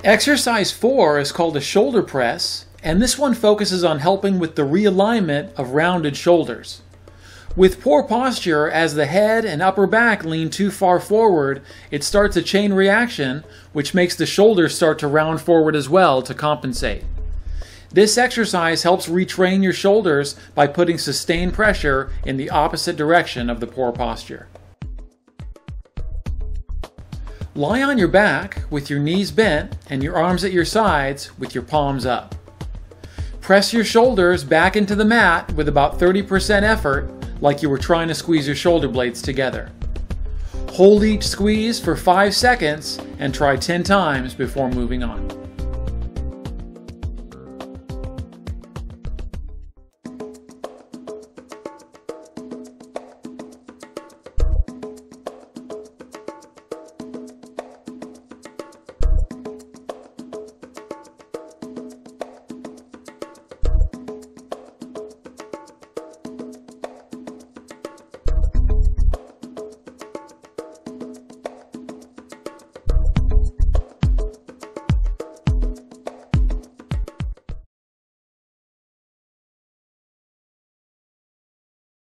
Exercise 4 is called a shoulder press, and this one focuses on helping with the realignment of rounded shoulders. With poor posture, as the head and upper back lean too far forward, it starts a chain reaction, which makes the shoulders start to round forward as well to compensate. This exercise helps retrain your shoulders by putting sustained pressure in the opposite direction of the poor posture. Lie on your back with your knees bent and your arms at your sides with your palms up. Press your shoulders back into the mat with about 30% effort, like you were trying to squeeze your shoulder blades together. Hold each squeeze for 5 seconds and try 10 times before moving on.